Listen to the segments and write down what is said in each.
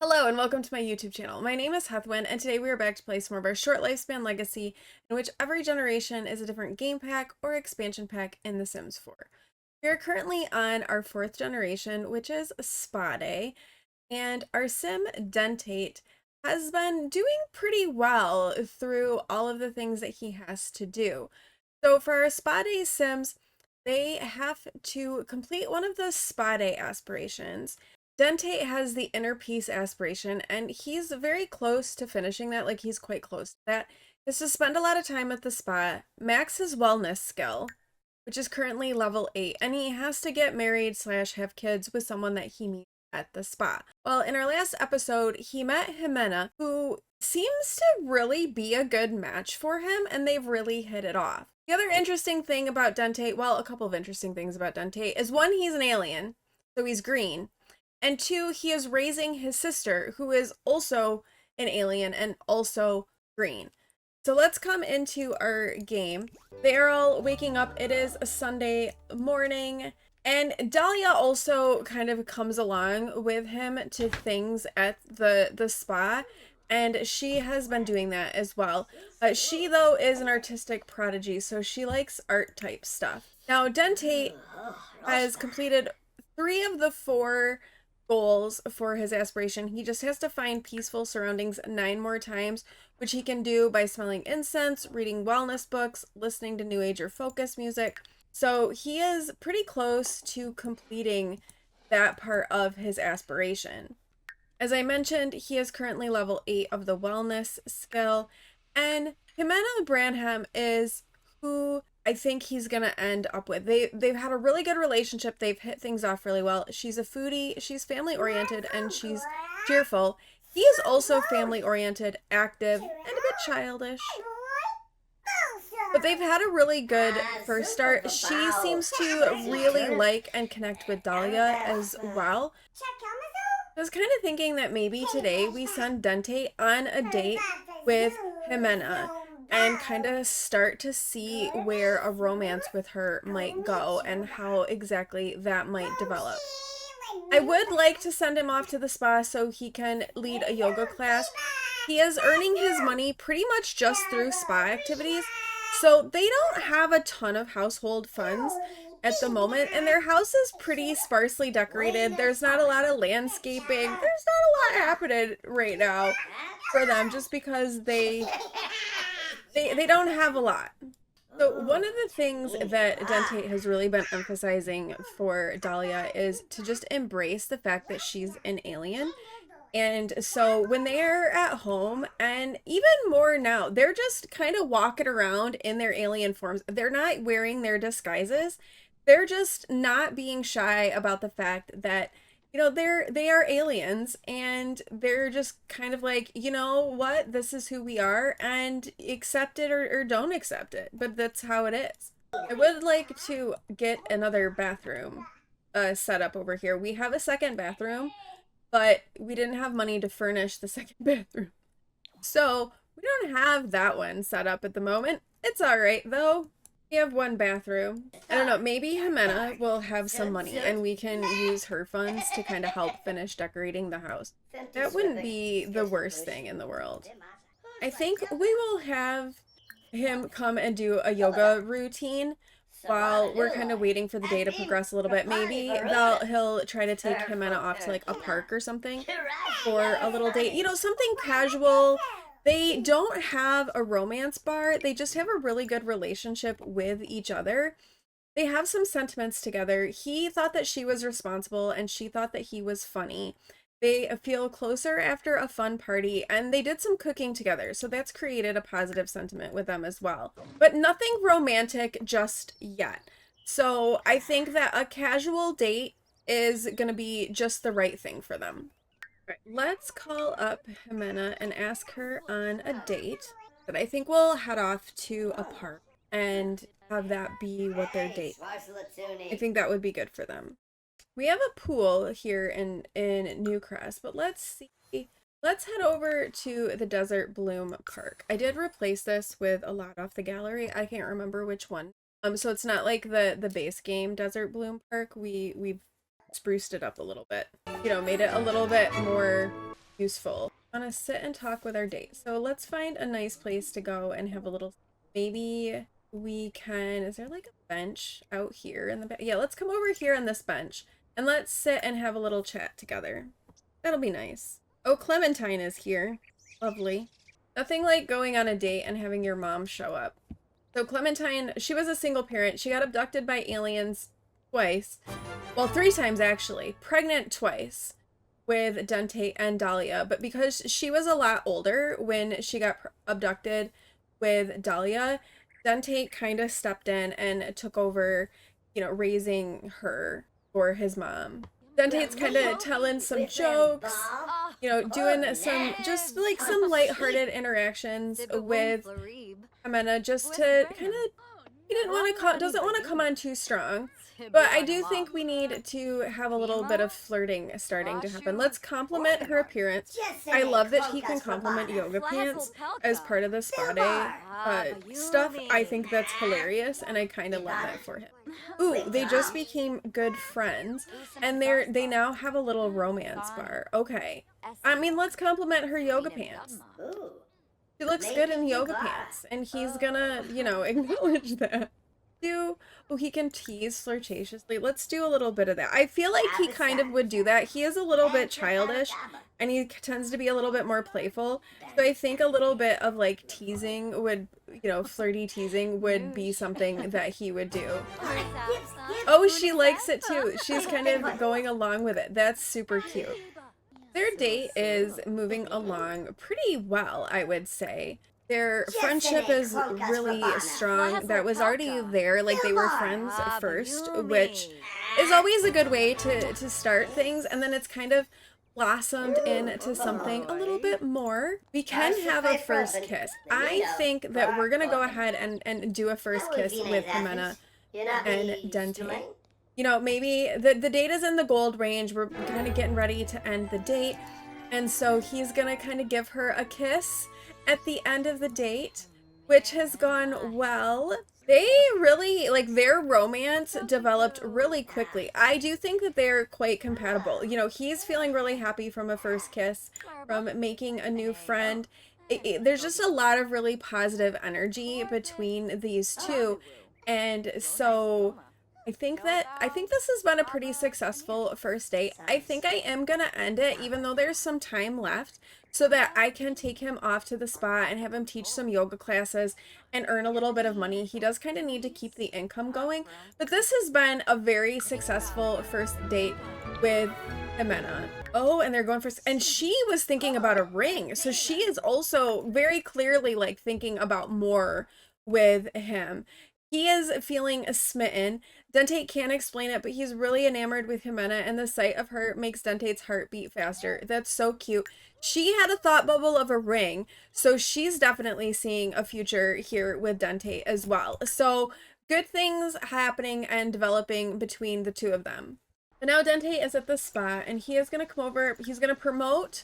Hello and welcome to my YouTube channel. My name is Heathwyn and today we are back to play some of our short lifespan legacy in which every generation is a different game pack or expansion pack in The Sims 4. We are currently on our 4th generation, which is Spa Day, and our sim Dentate has been doing pretty well through all of the things that he has to do. So for our Spa Day sims, they have to complete one of the Spa Day aspirations. Dentate has the inner peace aspiration, and he's very close to finishing that, like he's quite close to that. Is to spend a lot of time at the spa, max his wellness skill, which is currently level 8, and he has to get married slash have kids with someone that he meets at the spa. Well, in our last episode, he met Ximena, who seems to really be a good match for him, and they've really hit it off. The other interesting thing about Dentate, well, a couple of interesting things about Dentate, is one, he's an alien, so he's green. And 2, he is raising his sister, who is also an alien and also green. So let's come into our game. They are all waking up. It is a Sunday morning. And Dahlia also kind of comes along with him to things at the spa. And she has been doing that as well. She, though, is an artistic prodigy, so she likes art type stuff. Now, Dentate has completed 3 of the 4 goals for his aspiration. He just has to find peaceful surroundings 9 more times, which he can do by smelling incense, reading wellness books, listening to new age or focus music. So he is pretty close to completing that part of his aspiration. As I mentioned, he is currently level 8 of the wellness skill, and Ximena Branham is who I think he's gonna end up with. They've had a really good relationship. They've hit things off really well. She's a foodie, she's family oriented, and she's cheerful. He is also family oriented, active, and a bit childish. But they've had a really good first start. She seems to really like and connect with Dahlia as well. I was kind of thinking that maybe today we send Dentate on a date with Ximena and kind of start to see where a romance with her might go and how exactly that might develop. I would like to send him off to the spa so he can lead a yoga class. He is earning his money pretty much just through spa activities, so they don't have a ton of household funds at the moment, and their house is pretty sparsely decorated. There's not a lot of landscaping. There's not a lot happening right now for them just because they don't have a lot. So one of the things that Dentate has really been emphasizing for Dahlia is to just embrace the fact that she's an alien. And so when they're at home, and even more now, they're just kind of walking around in their alien forms. They're not wearing their disguises. They're just not being shy about the fact that, you know, they are aliens, and they're just kind of like, you know what, this is who we are, and accept it or don't accept it, but that's how it is. I would like to get another bathroom set up over here. We have a second bathroom, but we didn't have money to furnish the second bathroom, so we don't have that one set up at the moment. It's all right though. We have 1 bathroom. I don't know, maybe Ximena will have some money and we can use her funds to kind of help finish decorating the house. That wouldn't be the worst thing in the world. I think we will have him come and do a yoga routine while we're kind of waiting for the day to progress a little bit. Maybe he'll try to take Ximena off to like a park or something for a little date. You know, something casual. They don't have a romance bar. They just have a really good relationship with each other. They have some sentiments together. He thought that she was responsible and she thought that he was funny. They feel closer after a fun party, and they did some cooking together, so that's created a positive sentiment with them as well. But nothing romantic just yet. So I think that a casual date is going to be just the right thing for them. Right, let's call up Ximena and ask her on a date. But I think we'll head off to a park and have that be what their date. I think that would be good for them. We have a pool here in Newcrest, but let's see. Let's head over to the Desert Bloom Park. I did replace this with a lot off the gallery. I can't remember which one. So it's not like the base game Desert Bloom Park. We've spruced it up a little bit. You know, made it a little bit more useful. I want to sit and talk with our date. So let's find a nice place to go and have a little, maybe we can, is there like a bench out here in the back? Yeah, let's come over here on this bench and let's sit and have a little chat together. That'll be nice. Oh, Clementine is here. Lovely. Nothing like going on a date and having your mom show up. So Clementine, she was a single parent. She got abducted by aliens twice. Well, 3 times actually. Pregnant twice with Dentate and Dahlia. But because she was a lot older when she got abducted with Dahlia, Dentate kind of stepped in and took over, you know, raising her for his mom. Dentate's kind of telling some jokes, you know, doing some, just like some lighthearted interactions with Ximena just to kind of, he doesn't want to come on too strong. But I do think we need to have a little bit of flirting starting to happen. Let's compliment her appearance. I love that he can compliment yoga pants as part of the spa day stuff. I think that's hilarious, and I kind of love that for him. Ooh, they just became good friends, and they now have a little romance bar. Okay. I mean, let's compliment her yoga pants. She looks good in yoga pants, and he's gonna, you know, acknowledge that. He can tease flirtatiously. Let's do a little bit of that. I feel like he kind of would do that. He is a little bit childish, and he tends to be a little bit more playful. So I think a little bit of like teasing would, you know, flirty teasing would be something that he would do. Oh, she likes it too. She's kind of going along with it. That's super cute. Their date is moving along pretty well, I would say. Their friendship is really strong. That was already there. Like, they were friends first, which is always a good way to start things. And then it's kind of blossomed into something a little bit more. We can have a first kiss. I think that we're going to go ahead and do a first kiss with Ximena and Dentate. You know, maybe the date is in the gold range. We're kind of getting ready to end the date. And so he's going to kind of give her a kiss at the end of the date, which has gone well. They really, like, their romance developed really quickly. I do think that they're quite compatible. You know, he's feeling really happy from a first kiss, from making a new friend. There's just a lot of really positive energy between these two. And so I think this has been a pretty successful first date. I think I am gonna end it, even though there's some time left, so that I can take him off to the spa and have him teach some yoga classes and earn a little bit of money. He does kind of need to keep the income going, but this has been a very successful first date with Ximena. Oh, and they're going for, and she was thinking about a ring, so she is also very clearly like thinking about more with him. He is feeling smitten. Dentate can't explain it, but he's really enamored with Ximena, and the sight of her makes Dentate's heart beat faster. That's so cute. She had a thought bubble of a ring, so she's definitely seeing a future here with Dentate as well. So good things happening and developing between the two of them. But now Dentate is at the spa, and he is going to come over. He's going to promote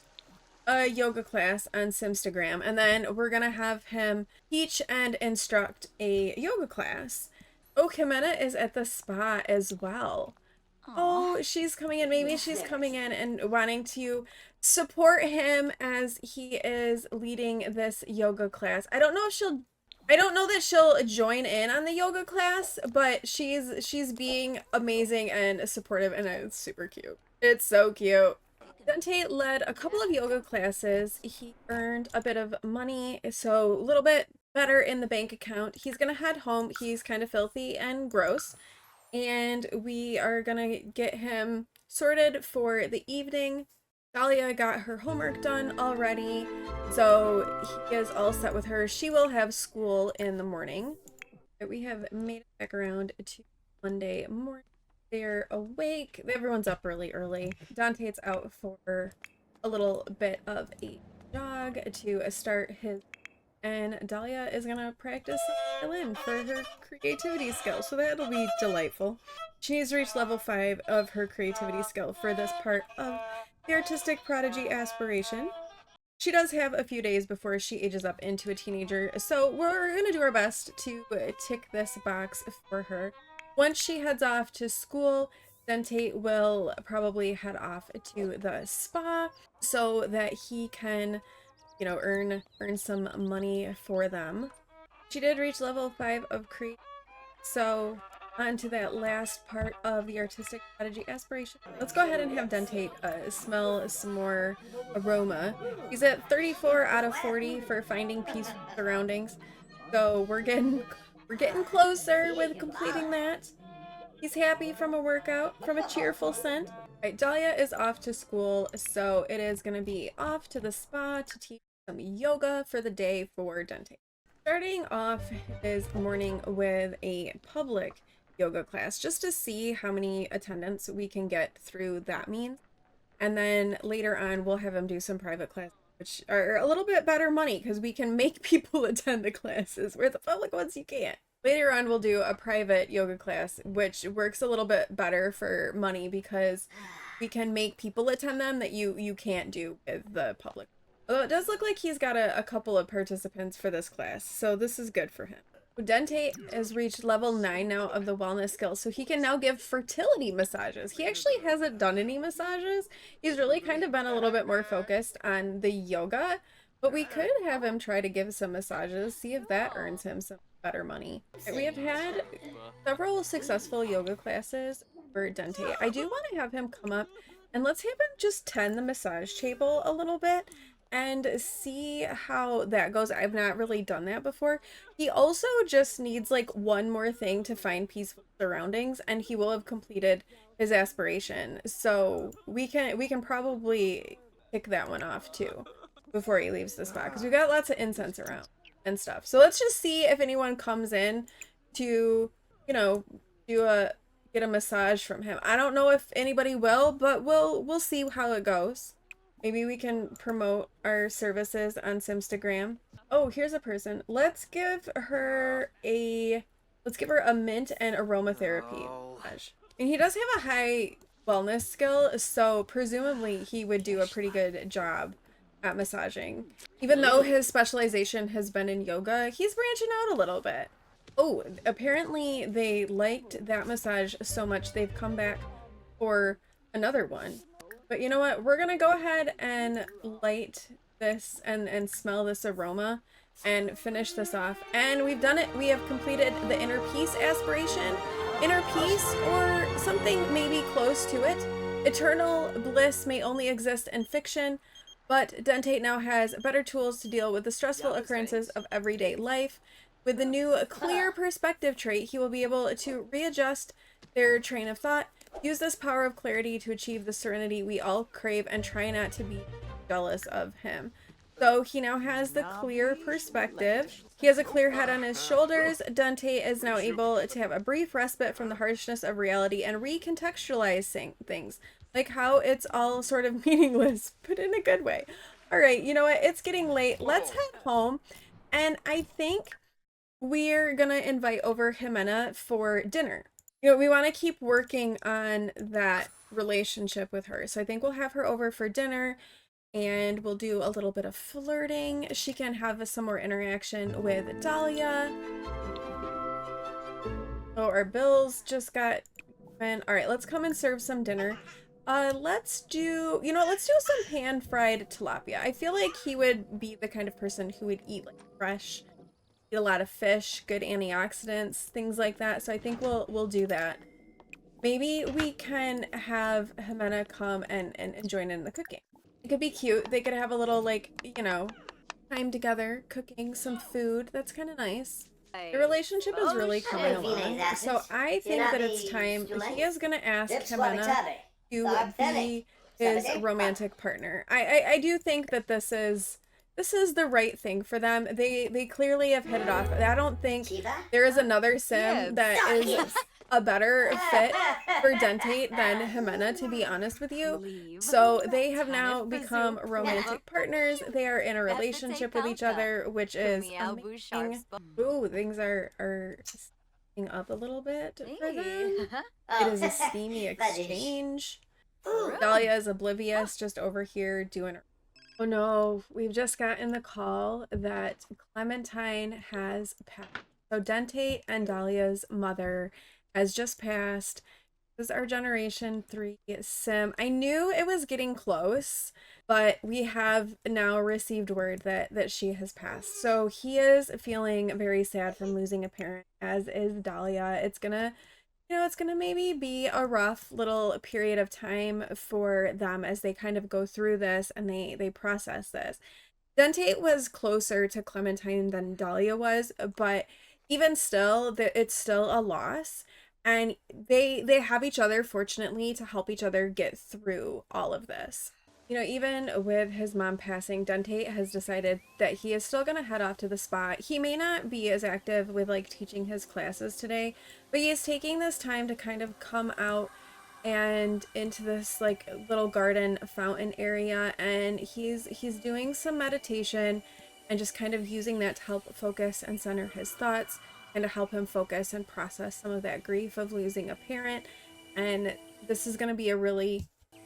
a yoga class on Simstagram, and then we're gonna have him teach and instruct a yoga class. Oh, Ximena is at the spa as well. Aww. Oh, she's coming in. Maybe she's coming in and wanting to support him as he is leading this yoga class. I don't know that she'll join in on the yoga class, but she's being amazing and supportive, and it's super cute. It's so cute. Dentate led a couple of yoga classes. He earned a bit of money, so a little bit better in the bank account. He's gonna head home. He's kind of filthy and gross, and we are gonna get him sorted for the evening. Dahlia got her homework done already, so he is all set with her. She will have school in the morning. We have made it back around to Monday morning. They're awake. Everyone's up really early. Dante's out for a little bit of a jog to start his, and Dahlia is gonna practice violin for her creativity skill, so that'll be delightful. She needs to reach level 5 of her creativity skill for this part of the artistic prodigy aspiration. She does have a few days before she ages up into a teenager, so we're gonna do our best to tick this box for her. Once she heads off to school, Dentate will probably head off to the spa so that he can, you know, earn some money for them. She did reach level 5 of create, so on to that last part of the artistic strategy aspiration. Let's go ahead and have Dentate smell some more aroma. He's at 34 out of 40 for finding peaceful surroundings, so we're getting closer with completing that. He's happy from a workout, from a cheerful scent. All right, Dahlia is off to school, so it is going to be off to the spa to teach some yoga for the day for Dentate. Starting off his morning with a public yoga class just to see how many attendants we can get through that means. And then later on, we'll have him do some private classes, which are a little bit better money because we can make people attend the classes where the public ones you can't. Later on, we'll do a private yoga class, which works a little bit better for money because we can make people attend them that you can't do with the public. Although it does look like he's got a couple of participants for this class, so this is good for him. Dentate has reached level 9 now of the wellness skill, so he can now give fertility massages. He actually hasn't done any massages. He's really kind of been a little bit more focused on the yoga, but we could have him try to give some massages, see if that earns him some better money. We have had several successful yoga classes for Dentate. I do want to have him come up and let's have him just tend the massage table a little bit and see how that goes. I've not really done that before. He also just needs like one more thing to find peaceful surroundings and he will have completed his aspiration. So we can probably kick that one off too before he leaves the spot because we've got lots of incense around and stuff. So let's just see if anyone comes in to, you know, get a massage from him. I don't know if anybody will, but we'll see how it goes. Maybe we can promote our services on Simstagram. Oh, here's a person. Let's give her a mint and aromatherapy massage. And he does have a high wellness skill, so presumably he would do a pretty good job at massaging. Even though his specialization has been in yoga, he's branching out a little bit. Oh, apparently they liked that massage so much they've come back for another one. But you know what? We're gonna go ahead and light this and smell this aroma and finish this off. And we've done it. We have completed the inner peace aspiration. Inner peace, or something maybe close to it. Eternal bliss may only exist in fiction, but Dentate now has better tools to deal with the stressful occurrences of everyday life. With the new clear perspective trait, he will be able to readjust their train of thought, use this power of clarity to achieve the serenity we all crave, and try not to be jealous of him. So he now has the clear perspective. He has a clear head on his shoulders. Dentate is now able to have a brief respite from the harshness of reality and recontextualize things, like how it's all sort of meaningless, but in a good way. All right, you know what? It's getting late. Let's head home. And I think we're gonna invite over Ximena for dinner. You know, we want to keep working on that relationship with her. So I think we'll have her over for dinner and we'll do a little bit of flirting. She can have some more interaction with Dahlia. Oh, our bills just got in. All right, let's come and serve some dinner. Let's do, you know, let's do some pan-fried tilapia. I feel like he would be the kind of person who would eat like fresh, eat a lot of fish, good antioxidants, things like that. So I think we'll do that. Maybe we can have Ximena come and join in the cooking. It could be cute. They could have a little, like, you know, time together cooking some food. That's kind of nice. The relationship is really coming along. So I think that it's time. He is going to ask Ximena to be his romantic partner. I do think that this is the right thing for them. They clearly have hit it off. I don't think there is another sim that is a better fit for Dentate than Ximena, to be honest with you. So they have now become romantic partners. They are in a relationship with each other, which is amazing. Ooh, things are steaming up a little bit for them. It is a steamy exchange. Dahlia is oblivious, just over here doing her. Oh no, we've just gotten the call that Clementine has passed. So Dentate and Dahlia's mother has just passed. This is our Generation 3 sim. I knew it was getting close, but we have now received word that she has passed. So he is feeling very sad from losing a parent, as is Dahlia. It's gonna maybe be a rough little period of time for them as they kind of go through this and they process this. Dentate was closer to Clementine than Dahlia was, but even still, it's still a loss. And they have each other, fortunately, to help each other get through all of this. Even with his mom passing, Dentate has decided that he is still going to head off to the spa. He may not be as active with like teaching his classes today, but he is taking this time to kind of come out and into this like little garden fountain area, and he's doing some meditation and just kind of using that to help focus and center his thoughts and to help him focus and process some of that grief of losing a parent. And this is going to be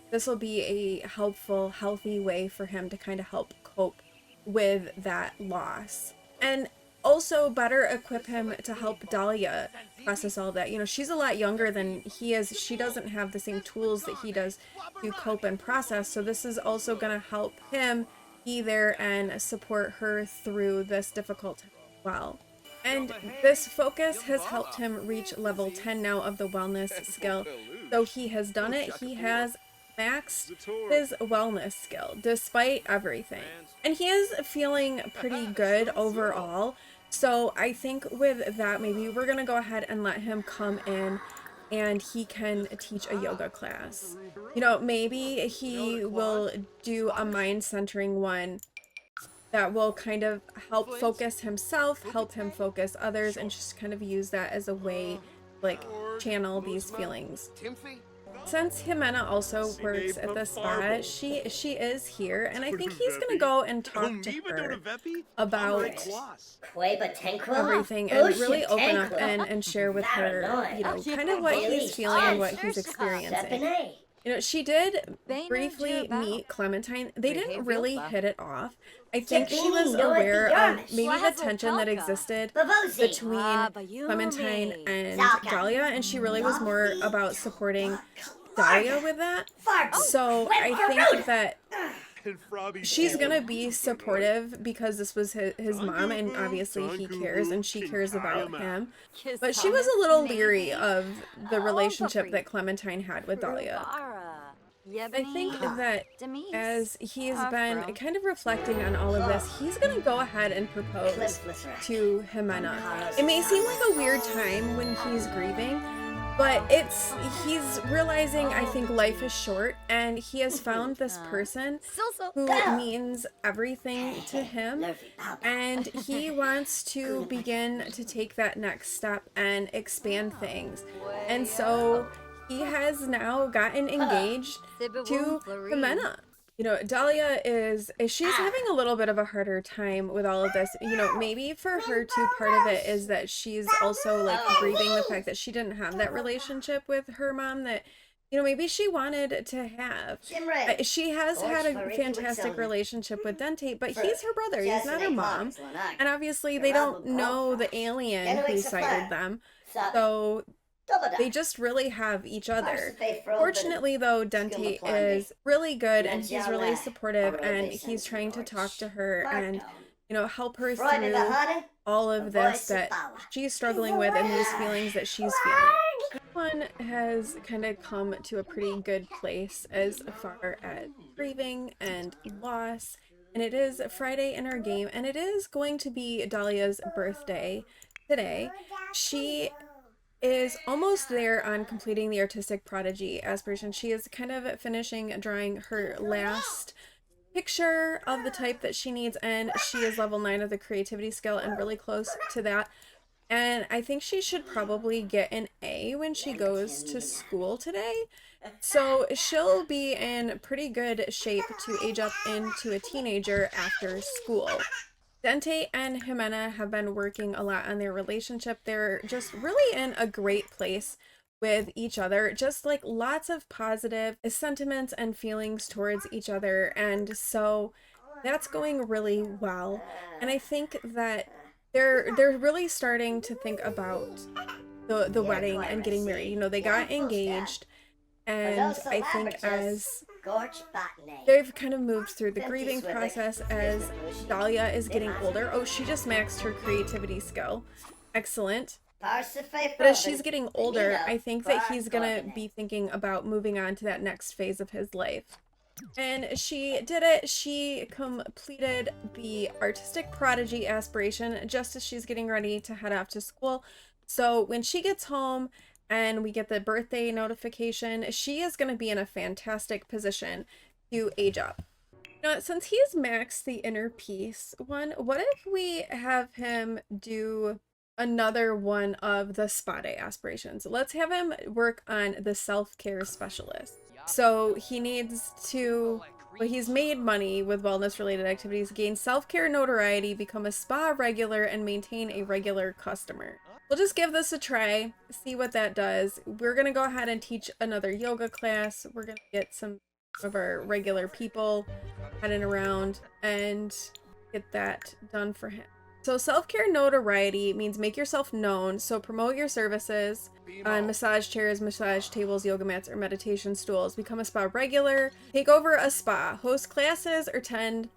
this will be a helpful, healthy way for him to kind of help cope with that loss. And also better equip him to help Dahlia process all that. She's a lot younger than he is. She doesn't have the same tools that he does to cope and process. So this is also going to help him be there and support her through this difficult time as well. And this focus has helped him reach level 10 now of the wellness skill. So he has done it. He has maxed his wellness skill despite everything. And he is feeling pretty good overall. So I think with that, maybe we're going to go ahead and let him come in and he can teach a yoga class. Maybe he will do a mind centering one that will kind of help focus himself, help him focus others, and just kind of use that as a way, like, channel these feelings. Since Ximena also works at the spa, she is here, and I think he's gonna go and talk to her about everything and really open up and share with her, kind of what he's feeling and what he's experiencing. She did briefly meet Clementine. They didn't really hit it off. I think she was aware of maybe the tension that existed between Clementine and Dahlia, and she really was more about supporting Dahlia with that. So I think that she's gonna be supportive because this was his mom, and obviously he cares and she cares about him. But she was a little leery of the relationship that Clementine had with Dahlia. I think that as he's been kind of reflecting on all of this, he's gonna go ahead and propose to Ximena. It may seem like a weird time when he's grieving, but he's realizing, I think, life is short, and he has found this person who means everything to him, and he wants to begin to take that next step and expand things. And so he has now gotten engaged to Ximena. Dahlia she's having a little bit of a harder time with all of this. Maybe for her too, part of it is that she's also like grieving the fact that she didn't have that relationship with her mom that, maybe she wanted to have. She has had a fantastic relationship with Dentate, but he's her brother. He's not her mom. And obviously they don't know the alien who sighted them. So they just really have each other. Fortunately, though, Dentate is really good and he's really supportive, and he's trying to talk to her and, help her through all of this that she's struggling with and these feelings that she's feeling. Everyone has kind of come to a pretty good place as far as grieving and loss. And it is Friday in our game, and it is going to be Dahlia's birthday today. She is almost there on completing the artistic prodigy aspiration. She is kind of finishing drawing her last picture of the type that she needs, and she is level 9 of the creativity skill and really close to that. And I think she should probably get an A when she goes to school today. So she'll be in pretty good shape to age up into a teenager after school. Dentate and Ximena have been working a lot on their relationship. They're just really in a great place with each other. Just like lots of positive sentiments and feelings towards each other. And so that's going really well. And I think that they're really starting to think about the wedding and getting married. You know, they got engaged, and I think as they've kind of moved through the grieving process as Dahlia is getting older. Oh, she just maxed her creativity skill. Excellent. But as she's getting older, I think that he's gonna be thinking about moving on to that next phase of his life. And she did it. She completed the artistic prodigy aspiration just as she's getting ready to head off to school. So when she gets home and we get the birthday notification, she is going to be in a fantastic position to age up. You know, since he's maxed the inner peace one, what if we have him do another one of the spa day aspirations? Let's have him work on the self-care specialist. So he needs to, well, he's made money with wellness related activities, gain self-care notoriety, become a spa regular, and maintain a regular customer. We'll just give this a try, see what that does. We're gonna go ahead and teach another yoga class. We're gonna get some of our regular people heading around and get that done for him. So self-care notoriety means make yourself known. So promote your services on massage chairs, massage tables, yoga mats, or meditation stools. Become a spa regular. Take over a spa. Host classes or tend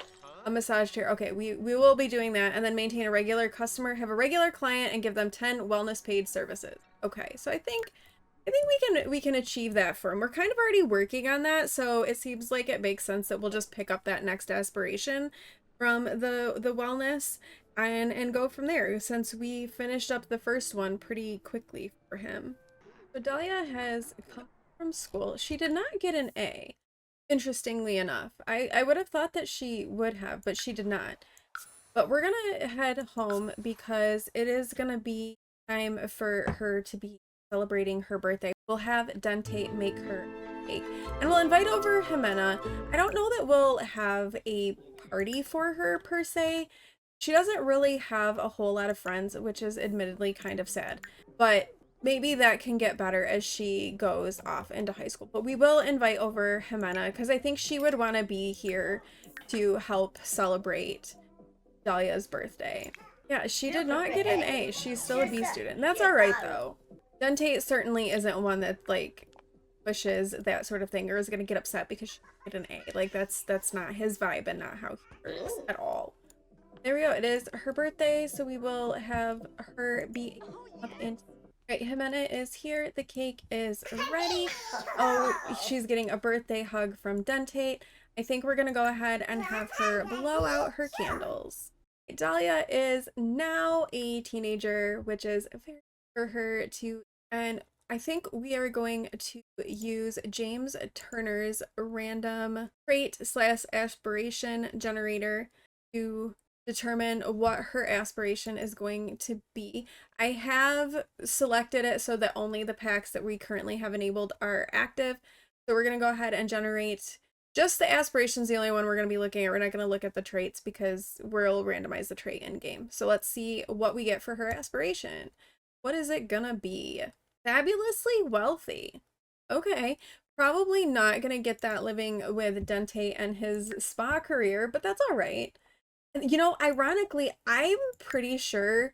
a massage chair. Okay, we will be doing that. And then maintain a regular customer. Have a regular client and give them 10 wellness paid services. Okay, so I think we can achieve that for him. We're kind of already working on that, so it seems like it makes sense that we'll just pick up that next aspiration from the wellness and go from there, since we finished up the first one pretty quickly for him. So Dahlia has come from school. She did not get an A, interestingly enough. I would have thought that she would have, but she did not. But we're gonna head home because it is gonna be time for her to be celebrating her birthday. We'll have Dentate make her cake, and we'll invite over Ximena. I don't know that we'll have a party for her per se. She doesn't really have a whole lot of friends, which is admittedly kind of sad, but maybe that can get better as she goes off into high school. But we will invite over Ximena because I think she would want to be here to help celebrate Dahlia's birthday. Yeah, she did not get an A. She's still a B student. That's all right, though. Dentate certainly isn't one that, like, pushes that sort of thing or is going to get upset because she didn't get an A. Like, that's not his vibe and not how he works at all. There we go. It is her birthday, so we will have her be up in. Right, Ximena is here. The cake is ready. Oh, she's getting a birthday hug from Dentate. I think we're gonna go ahead and have her blow out her candles. Dahlia is now a teenager, which is very for her to, and I think we are going to use James Turner's random trait / aspiration generator to determine what her aspiration is going to be. I have selected it so that only the packs that we currently have enabled are active. So we're going to go ahead and generate just the aspirations, the only one we're going to be looking at. We're not going to look at the traits because we'll randomize the trait in game. So let's see what we get for her aspiration. What is it going to be? Fabulously wealthy. Okay. Probably not going to get that living with Dentate and his spa career, but that's all right. You know, ironically, I'm pretty sure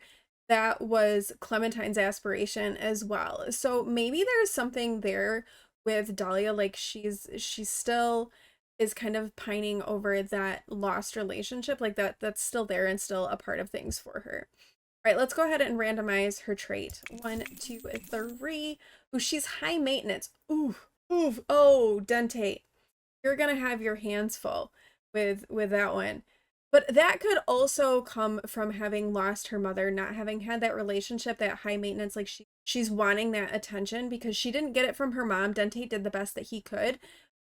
that was Clementine's aspiration as well. So maybe there's something there with Dahlia, like she's still is kind of pining over that lost relationship, like that's still there and still a part of things for her. All right, let's go ahead and randomize her trait. 1, 2, 3. Ooh, she's high maintenance. Ooh, ooh, oh, Dentate. You're gonna have your hands full with that one. But that could also come from having lost her mother, not having had that relationship, that high maintenance, like she's wanting that attention because she didn't get it from her mom. Dentate did the best that he could,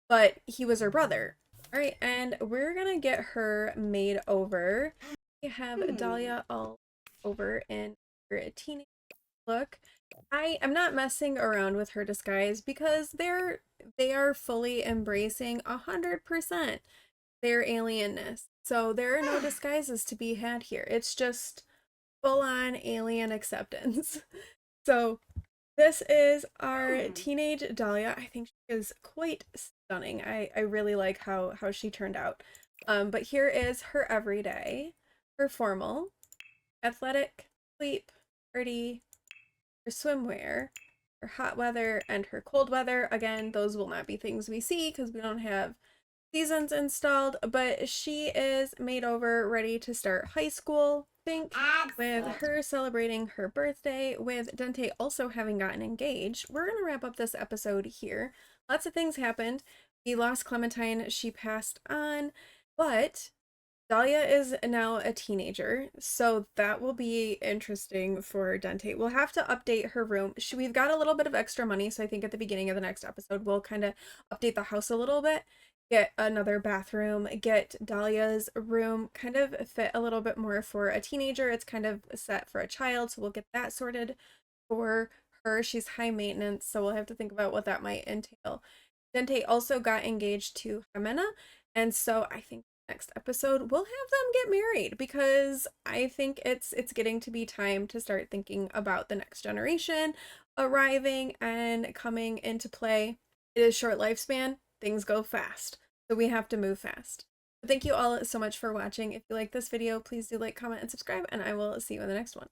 but he was her brother. All right, and we're gonna get her made over. We have Dahlia all over in her teenage look. I am not messing around with her disguise because they are fully embracing 100% their alienness. So there are no disguises to be had here. It's just full-on alien acceptance. So this is our teenage Dahlia. I think she is quite stunning. I really like how she turned out. But here is her everyday, her formal, athletic, sleep, party, her swimwear, her hot weather, and her cold weather. Again, those will not be things we see because we don't have seasons installed, but she is made over, ready to start high school, I think, with her celebrating her birthday, with Dente also having gotten engaged. We're going to wrap up this episode here. Lots of things happened. We lost Clementine, she passed on, but Dahlia is now a teenager, so that will be interesting for Dente. We'll have to update her room. We've got a little bit of extra money, so I think at the beginning of the next episode, we'll kind of update the house a little bit, get another bathroom, get Dahlia's room kind of fit a little bit more for a teenager. It's kind of set for a child, so we'll get that sorted for her. She's high maintenance, so we'll have to think about what that might entail. Dente also got engaged to Ximena, and so I think next episode we'll have them get married because I think it's getting to be time to start thinking about the next generation arriving and coming into play. It is short lifespan, things go fast, so we have to move fast. But thank you all so much for watching. If you like this video, please do like, comment, and subscribe, and I will see you in the next one.